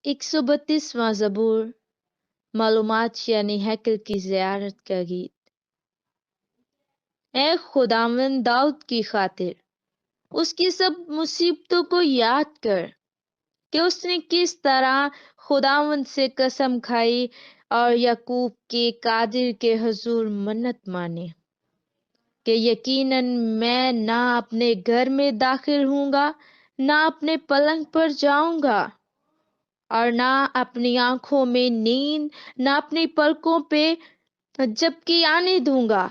132واں زبور معلومات یعنی ہیکل کی زیارت کا گیت۔ اے خداوند داؤد کی خاطر اس کی سب مصیبتوں کو یاد کر کہ اس نے کس طرح خداوند سے قسم کھائی اور یعقوب کے قادر کے حضور منت مانی کہ یقیناً میں نہ اپنے گھر میں داخل ہوں گا، نہ اپنے پلنگ پر جاؤں گا، اور نہ اپنی آنکھوں میں نیند، نہ اپنی پلکوں پہ جھپکی آنے دوں گا،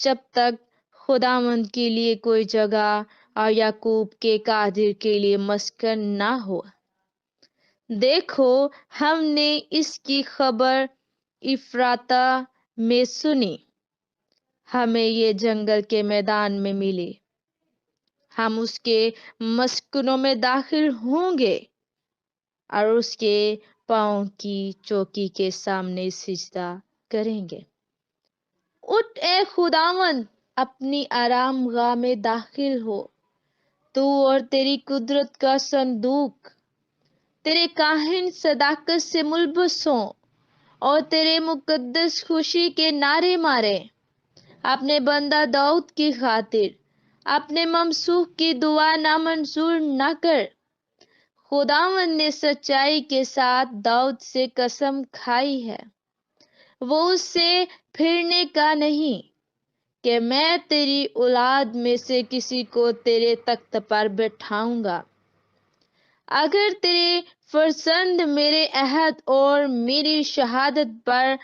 جب تک خداوند کے لیے کوئی جگہ اور یعقوب کے قادر کے لیے مسکن نہ ہو۔ دیکھو، ہم نے اس کی خبر افراطہ میں سنی، ہمیں یہ جنگل کے میدان میں ملی، ہم اس کے مسکنوں میں داخل ہوں گے اور اس کے پاؤں کی چوکی کے سامنے سجدہ کریں گے۔ اٹھ اے خداوند، اپنی آرام گاہ میں داخل ہو، تو اور تیری قدرت کا صندوق، تیرے کاہن صداقت سے ملبس ہوں اور تیرے مقدس خوشی کے نعرے مارے۔ اپنے بندہ داؤد کی خاطر اپنے ممسوح کی دعا نامنظور نہ کر۔ خداوند نے سچائی کے ساتھ داؤد سے قسم کھائی ہے، وہ اس سے پھرنے کا نہیں، کہ میں تیری اولاد میں سے کسی کو تیرے تخت پر بٹھاؤں گا۔ اگر تیرے فرزند میرے عہد اور میری شہادت پر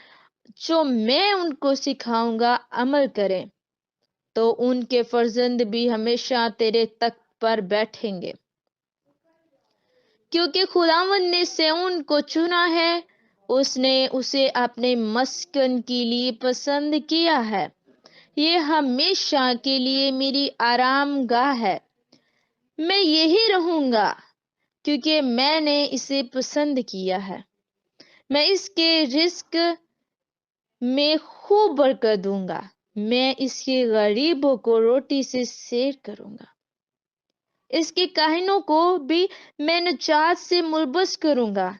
جو میں ان کو سکھاؤں گا عمل کریں، تو ان کے فرزند بھی ہمیشہ تیرے تخت پر بیٹھیں گے، کیونکہ خداوند نے صہیون کو چنا ہے، اس نے اسے اپنے مسکن کے لیے پسند کیا ہے۔ یہ ہمیشہ کے لیے میری آرام گاہ ہے، میں یہی رہوں گا، کیونکہ میں نے اسے پسند کیا ہے۔ میں اس کے رزق میں خوب برکت دوں گا، میں اس کے غریبوں کو روٹی سے سیر کروں گا، اس کے کاہنوں کو بھی میں نجات سے ملبس کروں گا،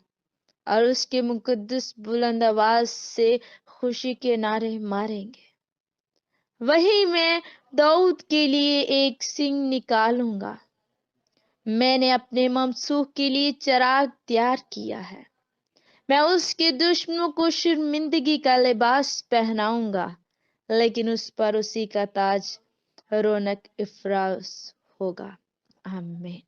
اور اس کے مقدس بلند آواز سے خوشی کے نعرے ماریں گے۔ وہی میں داؤد کے لیے ایک سنگ نکالوں گا، میں نے اپنے ممسوح کے لیے چراغ تیار کیا ہے۔ میں اس کے دشمنوں کو شرمندگی کا لباس پہناؤں گا، لیکن اس پر اسی کا تاج رونق افراز ہوگا۔ آمین۔